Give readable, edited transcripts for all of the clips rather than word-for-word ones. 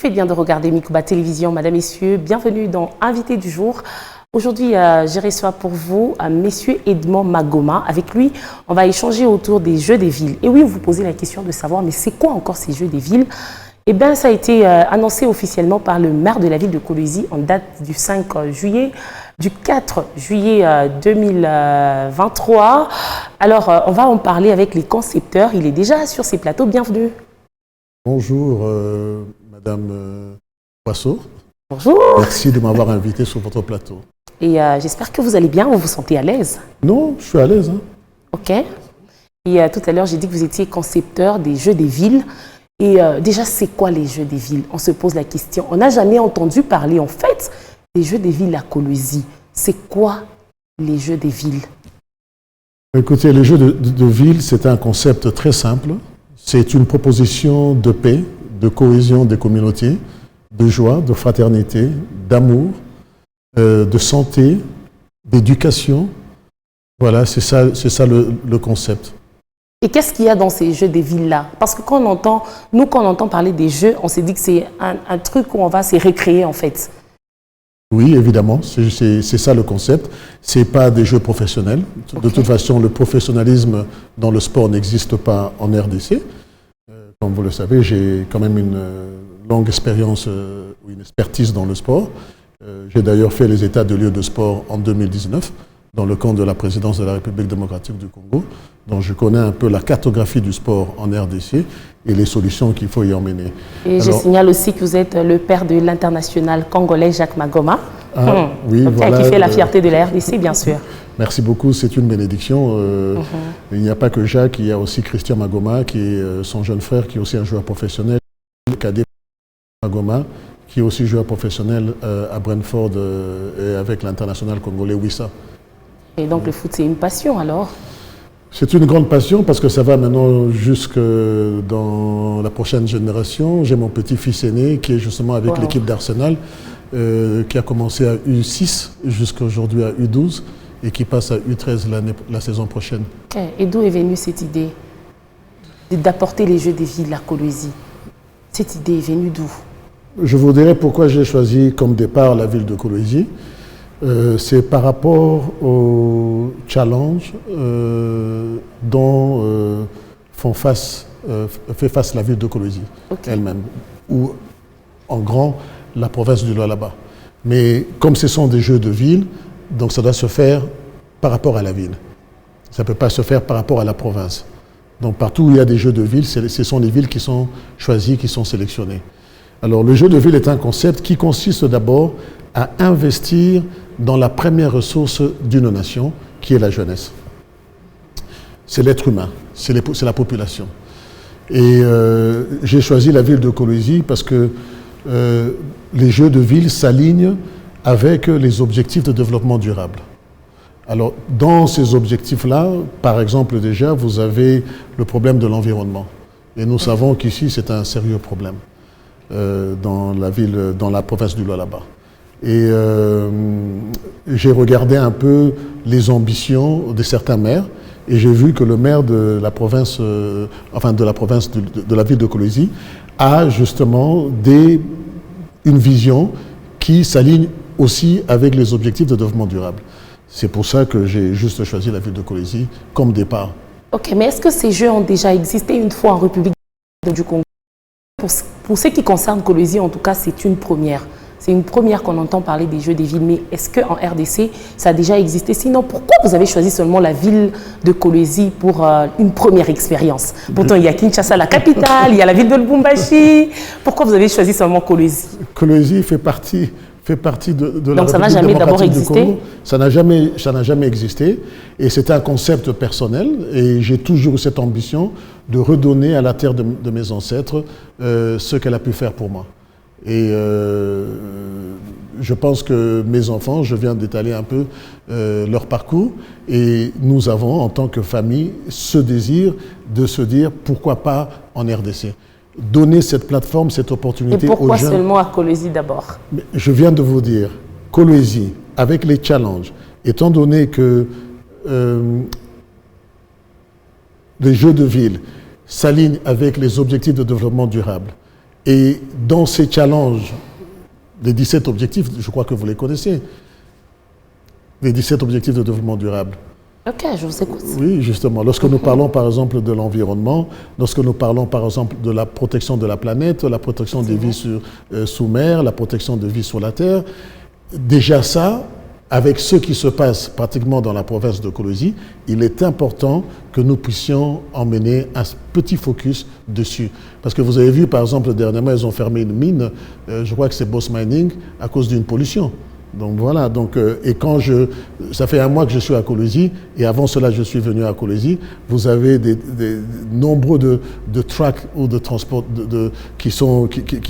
faites bien de regarder Mikuba Télévision, mesdames, messieurs. Bienvenue dans Invité du jour. Aujourd'hui, j'ai reçu pour vous Monsieur Edmond Magoma. Avec lui, on va échanger autour des Jeux des villes. Et oui, vous vous posez la question de savoir, mais c'est quoi encore ces Jeux des villes? Eh bien, ça a été annoncé officiellement par le maire de la ville de Kolwezi en date du 5 juillet, du 4 juillet 2023. Alors, on va en parler avec les concepteurs. Il est déjà sur ces plateaux. Bienvenue. Bonjour, Madame Poisseau. Bonjour. Merci de m'avoir invité sur votre plateau. Et j'espère que vous allez bien, vous vous sentez à l'aise. Non, je suis à l'aise. Hein. Ok. Et tout à l'heure, j'ai dit que vous étiez concepteur des Jeux des villes. Et déjà, c'est quoi les Jeux des villes? On se pose la question. On n'a jamais entendu parler, en fait, des Jeux des villes à Kolwezi. C'est quoi les Jeux des villes? Écoutez, les Jeux de ville, c'est un concept très simple. C'est une proposition de paix, de cohésion des communautés, de joie, de fraternité, d'amour, de santé, d'éducation. Voilà, c'est ça le concept. Et qu'est-ce qu'il y a dans ces Jeux des villes-là? Parce que quand on entend parler des Jeux, on s'est dit que c'est un truc où on va se récréer en fait. Oui, évidemment, c'est ça le concept. Ce n'est pas des Jeux professionnels. De toute façon, le professionnalisme dans le sport n'existe pas en RDC. Comme vous le savez, j'ai quand même une longue expérience ou une expertise dans le sport. J'ai d'ailleurs fait les états de lieux de sport en 2019 dans le cadre de la présidence de la République démocratique du Congo. Donc je connais un peu la cartographie du sport en RDC et les solutions qu'il faut y emmener. Et je signale aussi que vous êtes le père de l'international congolais Jacques Magoma. Oui, voilà, qui fait la fierté de la RDC, bien sûr. Merci beaucoup, c'est une bénédiction. Il n'y a pas que Jacques, il y a aussi Christian Magoma, qui est son jeune frère, qui est aussi un joueur professionnel, Cadet Magoma, qui est aussi joueur professionnel à Brentford et avec l'international congolais Wissa. Et donc le foot, c'est une passion alors? C'est une grande passion parce que ça va maintenant jusque dans la prochaine génération. J'ai mon petit-fils aîné qui est justement avec l'équipe d'Arsenal, qui a commencé à U6 jusqu'à aujourd'hui à U12 et qui passe à U13 la saison prochaine. Et d'où est venue cette idée d'apporter les Jeux des villes à Kolwezi? Cette idée est venue d'où? Je vous dirai pourquoi j'ai choisi comme départ la ville de Kolwezi. C'est par rapport au challenge dont fait face la ville de Kolwezi elle-même, ou en grand la province du Lualaba. Mais comme ce sont des jeux de ville, donc ça doit se faire par rapport à la ville. Ça ne peut pas se faire par rapport à la province. Donc partout où il y a des jeux de ville, ce sont les villes qui sont choisies, qui sont sélectionnées. Alors le jeu de ville est un concept qui consiste d'abord à investir dans la première ressource d'une nation, qui est la jeunesse. C'est l'être humain, c'est la population. Et j'ai choisi la ville de Kolwezi parce que les jeux de ville s'alignent avec les objectifs de développement durable. Alors, dans ces objectifs-là, par exemple, déjà, vous avez le problème de l'environnement. Et nous savons qu'ici, c'est un sérieux problème dans la province du Lualaba. Et j'ai regardé un peu les ambitions de certains maires et j'ai vu que le maire de la province, de la ville de Kolwezi a justement une vision qui s'aligne aussi avec les objectifs de développement durable. C'est pour ça que j'ai juste choisi la ville de Kolwezi comme départ. Ok, mais est-ce que ces jeux ont déjà existé une fois en République du Congo? Pour ce qui concerne Kolwezi, en tout cas, c'est une première. C'est une première qu'on entend parler des Jeux des villes. Mais est-ce qu'en RDC, ça a déjà existé? Sinon, pourquoi vous avez choisi seulement la ville de Kolwezi pour une première expérience? Pourtant, il y a Kinshasa, la capitale, il y a la ville de Lubumbashi. Pourquoi vous avez choisi seulement Kolwezi? Kolwezi fait partie de la Donc ça n'a jamais d'abord existé? Ça n'a jamais existé. Et c'est un concept personnel. Et j'ai toujours eu cette ambition de redonner à la terre de mes ancêtres ce qu'elle a pu faire pour moi. Et je pense que mes enfants, je viens d'étaler un peu leur parcours, et nous avons, en tant que famille, ce désir de se dire pourquoi pas en RDC. Donner cette plateforme, cette opportunité aux jeunes. Et pourquoi seulement à Kolwezi d'abord? Je viens de vous dire, Kolwezi, avec les challenges, étant donné que les jeux de ville s'alignent avec les objectifs de développement durable, Et dans ces challenges, les 17 objectifs, je crois que vous les connaissez, les 17 objectifs de développement durable. Ok, je vous écoute. Oui, justement. Lorsque nous parlons, par exemple, de l'environnement, lorsque nous parlons, par exemple, de la protection de la planète, la protection des vies sous mer, la protection des vies sur la Terre, déjà ça, avec ce qui se passe pratiquement dans la province de Colosie, il est important que nous puissions emmener un petit focus dessus. Parce que vous avez vu, par exemple, dernièrement, ils ont fermé une mine, je crois que c'est Boss Mining, à cause d'une pollution. Donc voilà, et ça fait un mois que je suis à Colosie, et avant cela je suis venu à Colosie, vous avez des nombreux de trucks ou de transport qui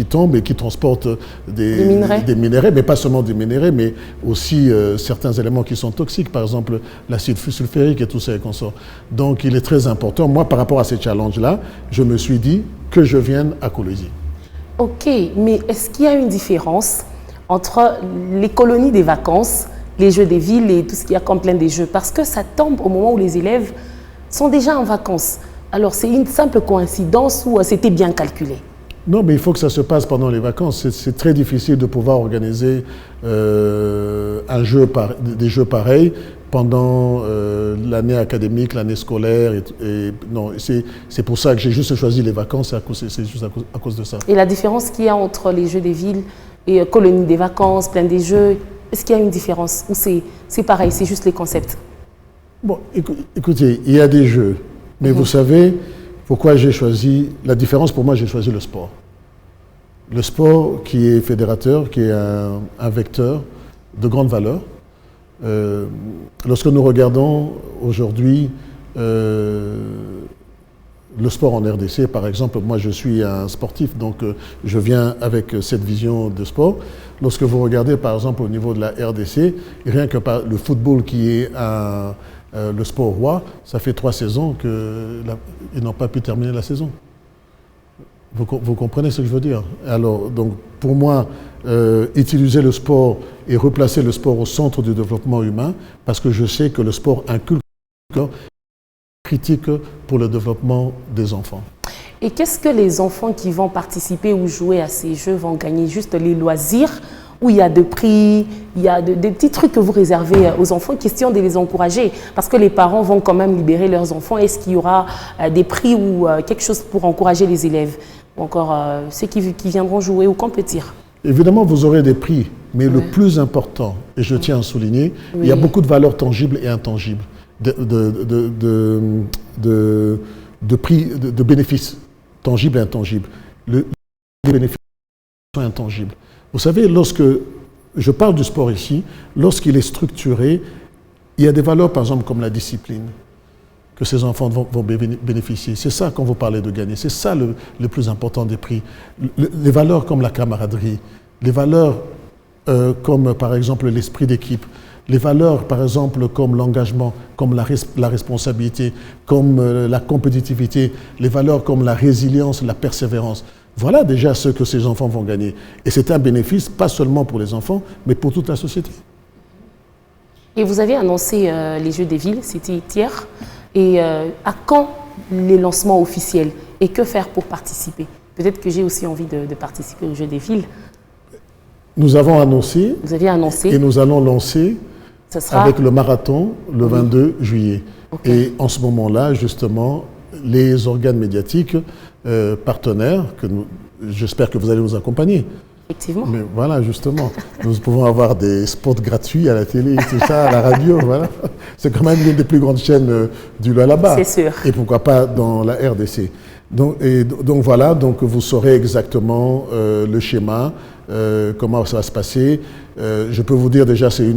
tombent et qui transportent des minerais, mais pas seulement des minerais, mais aussi certains éléments qui sont toxiques, par exemple l'acide sulfurique et tout ça et consorts. Donc il est très important, moi par rapport à ces challenges-là, je me suis dit que je vienne à Colosie. Ok, mais est-ce qu'il y a une différence entre les colonies des vacances, les jeux des villes et tout ce qu'il y a comme plein des jeux? Parce que ça tombe au moment où les élèves sont déjà en vacances. Alors c'est une simple coïncidence ou c'était bien calculé? Non, mais il faut que ça se passe pendant les vacances. C'est très difficile de pouvoir organiser des jeux pareils pendant l'année académique, l'année scolaire. Non, c'est pour ça que j'ai juste choisi les vacances, c'est juste à cause de ça. Et la différence qu'il y a entre les jeux des villes et colonies des vacances, plein des jeux, est-ce qu'il y a une différence ou c'est pareil, c'est juste les concepts? Bon, écoutez, il y a des jeux, mais vous savez pourquoi j'ai choisi, la différence pour moi, j'ai choisi le sport. Le sport qui est fédérateur, qui est un vecteur de grande valeur. Lorsque nous regardons aujourd'hui le sport en RDC, par exemple, moi je suis un sportif, donc je viens avec cette vision de sport. Lorsque vous regardez par exemple au niveau de la RDC, rien que le football qui est le sport roi, ça fait 3 saisons qu'ils n'ont pas pu terminer la saison. Vous comprenez ce que je veux dire? Alors, donc, pour moi, utiliser le sport et replacer le sport au centre du développement humain, parce que je sais que le sport inculque critique pour le développement des enfants. Et qu'est-ce que les enfants qui vont participer ou jouer à ces jeux vont gagner? Juste les loisirs, où il y a des prix, il y a des petits trucs que vous réservez aux enfants, question de les encourager, parce que les parents vont quand même libérer leurs enfants. Est-ce qu'il y aura des prix ou quelque chose pour encourager les élèves, ou encore ceux qui viendront jouer ou compétir? Évidemment, vous aurez des prix, mais le plus important, et je tiens à souligner, il y a beaucoup de valeurs tangibles et intangibles, de prix, de bénéfices tangibles et intangibles. Les bénéfices sont intangibles. Vous savez, lorsque je parle du sport ici, lorsqu'il est structuré, il y a des valeurs, par exemple, comme la discipline, que ces enfants vont bénéficier. C'est ça, quand vous parlez de gagner, c'est ça le plus important des prix. Les valeurs comme la camaraderie, les valeurs comme, par exemple, l'esprit d'équipe, les valeurs, par exemple, comme l'engagement, comme la responsabilité, comme la compétitivité, les valeurs comme la résilience, la persévérance. Voilà déjà ce que ces enfants vont gagner. Et c'est un bénéfice, pas seulement pour les enfants, mais pour toute la société. Et vous avez annoncé les Jeux des villes, c'était hier. Et à quand les lancements officiels? Et que faire pour participer? Peut-être que j'ai aussi envie de participer aux Jeux des villes. Nous avons annoncé. Vous avez annoncé. Et nous allons lancer avec le marathon le 22 juillet. Okay. Et en ce moment-là, justement, les organes médiatiques partenaires, j'espère que vous allez nous accompagner. Effectivement. Mais voilà, justement, nous pouvons avoir des spots gratuits à la télé, tout ça, à la radio, voilà. C'est quand même l'une des plus grandes chaînes du là-bas. C'est sûr. Et pourquoi pas dans la RDC. Donc voilà, donc vous saurez exactement le schéma, comment ça va se passer. Je peux vous dire déjà, c'est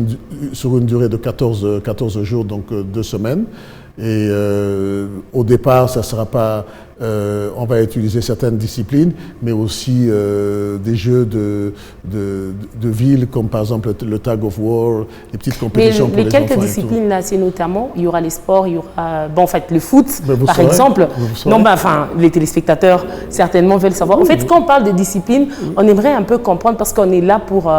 sur une durée de 14 jours, donc 2 semaines. Et au départ, ça ne sera pas... on va utiliser certaines disciplines, mais aussi des jeux de ville, comme par exemple le tag of war, les petites compétitions pour les enfants. Mais quelques disciplines, là, c'est notamment, il y aura les sports, il y aura, bon, en fait, le foot, par exemple. Non, ben, enfin, les téléspectateurs, certainement, veulent savoir. En fait, quand on parle de discipline, on aimerait un peu comprendre, parce qu'on est là pour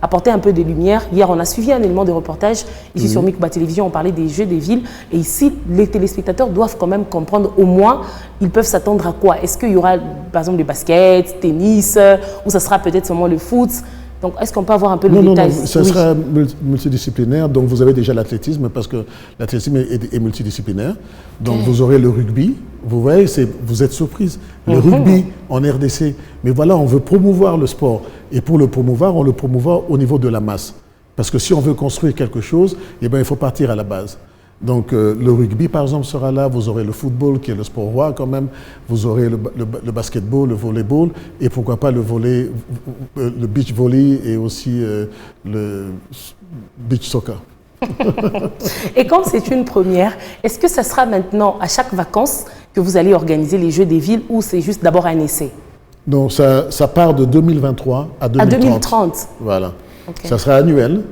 apporter un peu de lumière. Hier, on a suivi un élément de reportage, ici sur Mikuba Télévision, on parlait des jeux des villes, et ici, les téléspectateurs doivent quand même comprendre, au moins, ils peuvent s'attendre à quoi? Est-ce qu'il y aura, par exemple, du basket, tennis, ou ça sera peut-être seulement le foot? Donc, est-ce qu'on peut avoir un peu le détail? Non, ça sera multidisciplinaire. Donc, vous avez déjà l'athlétisme, parce que l'athlétisme est multidisciplinaire. Donc, vous aurez le rugby. Vous voyez, vous êtes surprise. Le rugby en RDC. Mais voilà, on veut promouvoir le sport. Et pour le promouvoir, on le promouvoit au niveau de la masse. Parce que si on veut construire quelque chose, eh bien, il faut partir à la base. Donc, le rugby, par exemple, sera là. Vous aurez le football, qui est le sport roi quand même. Vous aurez le basketball, le volleyball, et pourquoi pas le beach volley et aussi le beach soccer. Et comme c'est une première, est-ce que ça sera maintenant à chaque vacances que vous allez organiser les Jeux des villes, ou c'est juste d'abord un essai? Donc, ça part de 2023 à 2030. À 2030. Voilà. Okay. Ça sera annuel,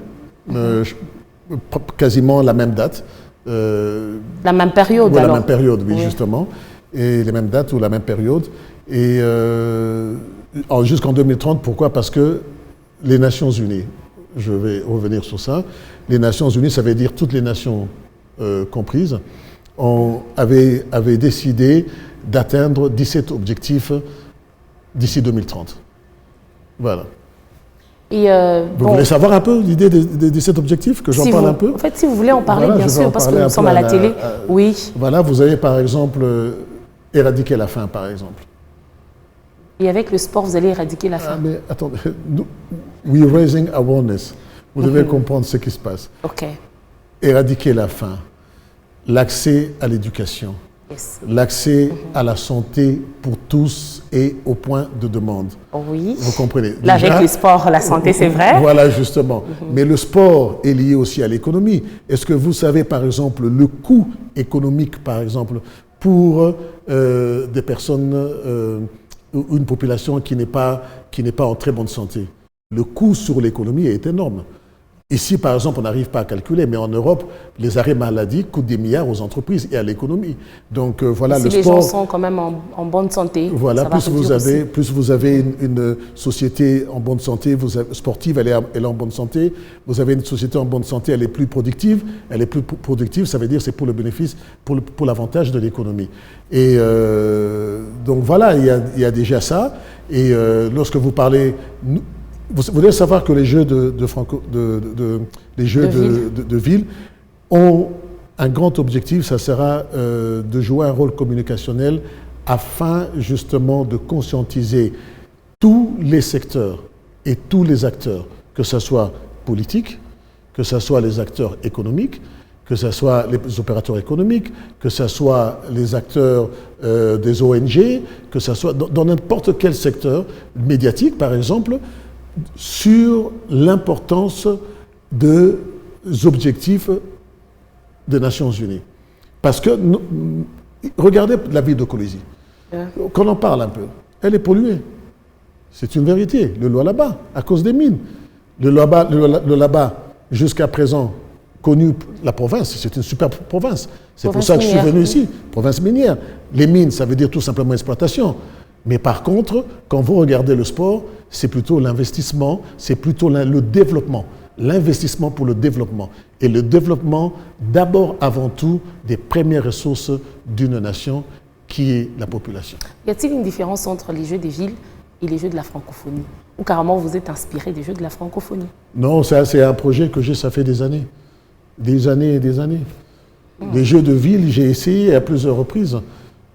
quasiment la même date. La même période, alors? La alors? même période, oui, justement. Et les mêmes dates ou la même période. Et jusqu'en 2030, pourquoi? Parce que les Nations Unies, je vais revenir sur ça, les Nations Unies, ça veut dire toutes les nations comprises, avaient décidé d'atteindre 17 objectifs d'ici 2030. Voilà. Et vous voulez savoir un peu l'idée des 17 objectifs, que j'en parle un peu? En fait, si vous voulez en parler, voilà, bien sûr, parce que nous sommes à la télé. Oui. Voilà, vous avez par exemple éradiquer la faim, par exemple. Et avec le sport, vous allez éradiquer la faim. Mais attendez, we're raising awareness. Vous devez comprendre ce qui se passe. OK. Éradiquer la faim, l'accès à l'éducation, l'accès à la santé pour tous et au point de demande. Oui. Vous comprenez? Là, avec le sport, la santé, c'est vrai. Voilà, justement. Mais le sport est lié aussi à l'économie. Est-ce que vous savez, par exemple, le coût économique, par exemple, pour des personnes, une population qui n'est pas en très bonne santé? Le coût sur l'économie est énorme. Ici, par exemple, on n'arrive pas à calculer, mais en Europe, les arrêts maladie coûtent des milliards aux entreprises et à l'économie. Donc voilà, si le les sport, gens sont quand même en bonne santé, voilà, plus vous avez une société en bonne santé, sportive, elle est en bonne santé. Vous avez une société en bonne santé, elle est plus productive. Elle est plus productive, ça veut dire c'est pour le bénéfice, pour l'avantage de l'économie. Et donc voilà, il y a déjà ça. Et lorsque vous parlez... Vous devez savoir que les Jeux de ville ont un grand objectif, ça sera de jouer un rôle communicationnel afin justement de conscientiser tous les secteurs et tous les acteurs, que ce soit politique, que ce soit les acteurs économiques, que ce soit les opérateurs économiques, que ce soit les acteurs des ONG, que ce soit dans n'importe quel secteur médiatique, par exemple, sur l'importance des objectifs des Nations Unies. Parce que, regardez la ville de Kolwezi. Qu'on en parle un peu. Elle est polluée. C'est une vérité. Le Lualaba, à cause des mines. Le Lualaba, jusqu'à présent, connu la province, c'est une super province. C'est pour ça que je suis venu ici. Province minière. Les mines, ça veut dire tout simplement exploitation. Mais par contre, quand vous regardez le sport, c'est plutôt l'investissement, c'est plutôt le développement. L'investissement pour le développement. Et le développement, d'abord, avant tout, des premières ressources d'une nation qui est la population. Y a-t-il une différence entre les Jeux des villes et les Jeux de la francophonie? Ou carrément vous êtes inspiré des Jeux de la francophonie? Non, c'est un projet que j'ai, ça fait des années. Des années et des années. Les Jeux de ville, j'ai essayé à plusieurs reprises.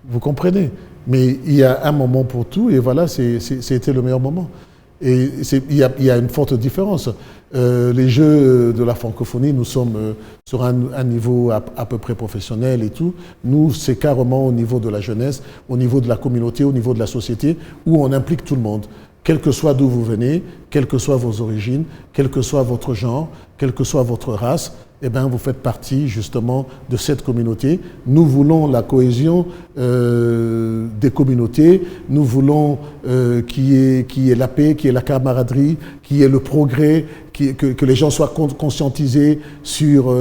Vous comprenez? Mais il y a un moment pour tout, et voilà, c'était le meilleur moment. Et il y a une forte différence. Les Jeux de la francophonie, nous sommes sur un niveau à peu près professionnel et tout. Nous, c'est carrément au niveau de la jeunesse, au niveau de la communauté, au niveau de la société, où on implique tout le monde. Quel que soit d'où vous venez, quelles que soient vos origines, quel que soit votre genre, quelle que soit votre race, eh bien, vous faites partie justement de cette communauté. Nous voulons la cohésion des communautés, nous voulons qu'il y ait la paix, qu'il y ait la camaraderie, qu'il y ait le progrès, que les gens soient conscientisés sur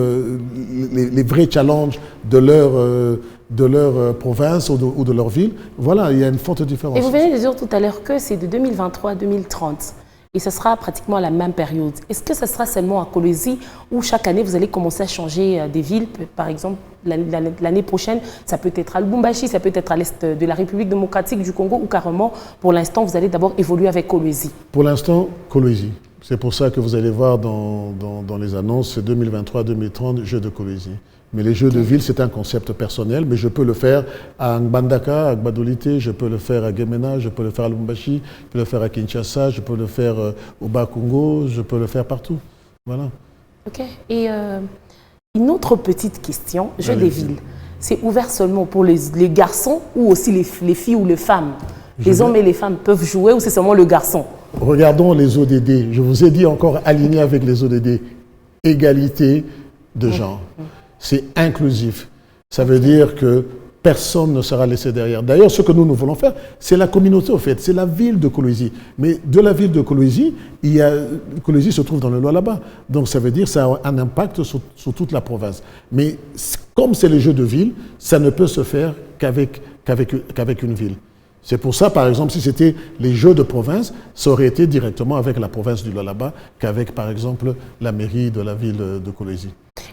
les vrais challenges de leur province ou de leur ville. Voilà, il y a une forte différence. Et vous venez de dire tout à l'heure que c'est de 2023 à 2030. et ce sera pratiquement à la même période. Est-ce que ce sera seulement à Kolwezi ou chaque année vous allez commencer à changer des villes? Par exemple, l'année prochaine, ça peut être à Lubumbashi, ça peut être à l'est de la République démocratique du Congo ou carrément, pour l'instant, vous allez d'abord évoluer avec Kolwezi? Pour l'instant, Kolwezi. C'est pour ça que vous allez voir dans les annonces, c'est 2023-2030, Jeux de Kolwezi. Mais les jeux de ville, c'est un concept personnel, mais je peux le faire à Mbandaka, à Gbadolite, je peux le faire à Gemena, je peux le faire à Lubumbashi, je peux le faire à Kinshasa, je peux le faire au Bas-Congo, je peux le faire partout. Voilà. Ok. Et une autre petite question, Jeux des villes, c'est ouvert seulement pour les garçons ou aussi les filles ou les femmes? Les hommes et les femmes peuvent jouer ou c'est seulement le garçon? Regardons les ODD. Je vous ai dit encore aligné avec les ODD. Égalité de genre. C'est inclusif. Ça veut dire que personne ne sera laissé derrière. D'ailleurs, ce que nous voulons faire, c'est la communauté, au fait. C'est la ville de Kolwezi. Mais de la ville de Kolwezi, Kolwezi se trouve dans le Lualaba. Donc, ça veut dire que ça a un impact sur toute la province. Mais comme c'est les jeux de ville, ça ne peut se faire qu'avec une ville. C'est pour ça, par exemple, si c'était les Jeux de province, ça aurait été directement avec la province du Lualaba qu'avec, par exemple, la mairie de la ville de Kolwezi.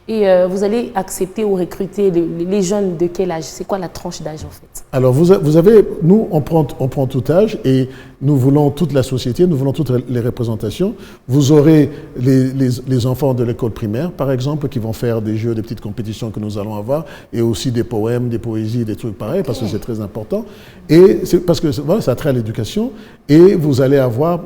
Et vous allez accepter ou recruter les jeunes de quel âge? C'est quoi la tranche d'âge en fait? Alors, vous avez, nous, on prend tout âge et nous voulons toute la société, nous voulons toutes les représentations. Vous aurez les enfants de l'école primaire, par exemple, qui vont faire des jeux, des petites compétitions que nous allons avoir, et aussi des poèmes, des poésies, des trucs pareils, parce que c'est très important. Et parce que voilà, ça a trait à l'éducation. Et vous allez avoir,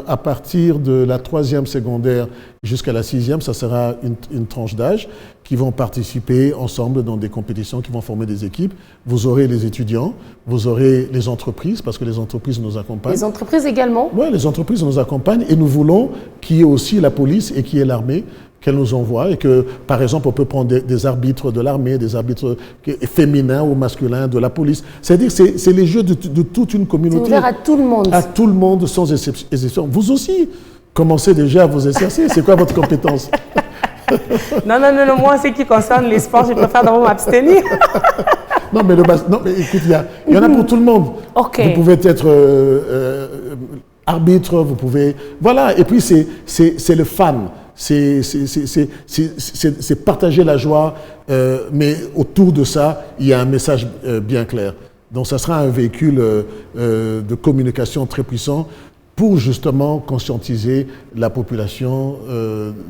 à partir de la 3e secondaire jusqu'à la 6e, ça sera une tranche d'âge qui vont participer ensemble dans des compétitions, qui vont former des équipes. Vous aurez les étudiants, vous aurez les entreprises, parce que les entreprises nous accompagnent. Les entreprises également? Oui, les entreprises nous accompagnent et nous voulons qu'il y ait aussi la police et qu'il y ait l'armée qu'elle nous envoie et que, par exemple, on peut prendre des arbitres de l'armée, des arbitres féminins ou masculins de la police. C'est-à-dire que c'est les jeux de toute une communauté. C'est ouvert à tout le monde. À tout le monde, sans exception. Vous aussi, commencez déjà à vous exercer. C'est quoi votre compétence? Non, moi, en ce qui concerne les sports, je préfère d'abord m'abstenir. Non, mais écoute, il y en a pour tout le monde. Okay. Vous pouvez être arbitre, vous pouvez... Voilà, et puis c'est le fan. C'est partager la joie, mais autour de ça, il y a un message bien clair. Donc, ça sera un véhicule de communication très puissant pour justement conscientiser la population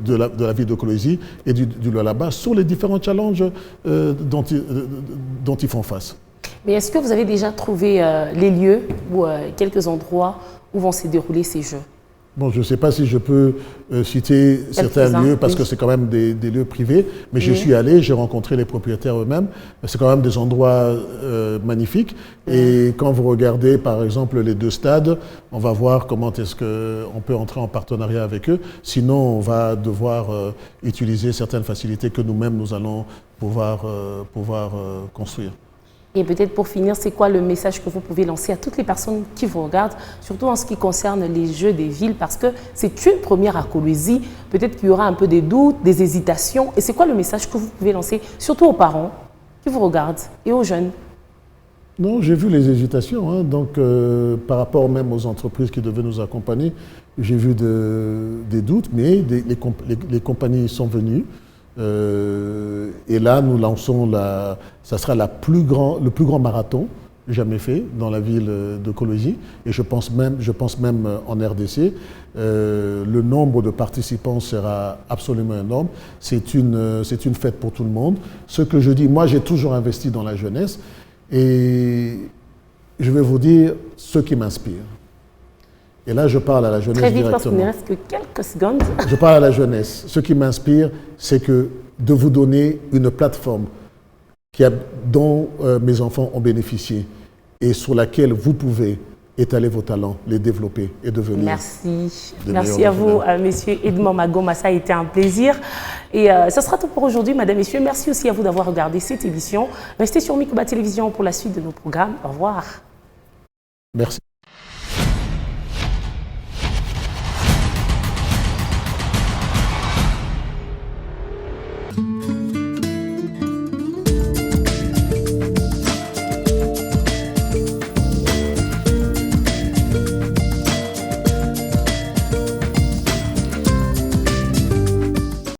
de la ville de Kolwezi et du Lualaba sur les différents challenges dont ils font face. Mais est-ce que vous avez déjà trouvé les lieux ou quelques endroits où vont se dérouler ces Jeux? Bon, je ne sais pas si je peux citer certains lieux parce que c'est quand même des lieux privés, mais je suis allé, j'ai rencontré les propriétaires eux-mêmes. C'est quand même des endroits magnifiques. Et quand vous regardez, par exemple, les 2 stades, on va voir comment est-ce qu'on peut entrer en partenariat avec eux. Sinon, on va devoir utiliser certaines facilités que nous-mêmes, nous allons pouvoir construire. Et peut-être pour finir, c'est quoi le message que vous pouvez lancer à toutes les personnes qui vous regardent, surtout en ce qui concerne les Jeux des villes, parce que c'est une première à Kolwezi, peut-être qu'il y aura un peu des doutes, des hésitations. Et c'est quoi le message que vous pouvez lancer, surtout aux parents qui vous regardent et aux jeunes? Non, j'ai vu les hésitations. Hein. Donc, par rapport même aux entreprises qui devaient nous accompagner, j'ai vu des doutes, mais les compagnies sont venues. Et là, nous lançons ça sera le plus grand marathon jamais fait dans la ville de Kolwezi. Et je pense même en RDC. Le nombre de participants sera absolument énorme. C'est une fête pour tout le monde. Ce que je dis, moi, j'ai toujours investi dans la jeunesse. Et je vais vous dire ce qui m'inspire. Et là, je parle à la jeunesse directement. Très vite, parce qu'il ne reste que quelques secondes. Je parle à la jeunesse. Ce qui m'inspire, c'est de vous donner une plateforme dont mes enfants ont bénéficié et sur laquelle vous pouvez étaler vos talents, les développer et devenir. Merci. Merci à vous, Monsieur Edmond Magoma. Ça a été un plaisir. Et ce sera tout pour aujourd'hui, Madame, Messieurs. Merci aussi à vous d'avoir regardé cette émission. Restez sur Mikuba Télévision pour la suite de nos programmes. Au revoir. Merci.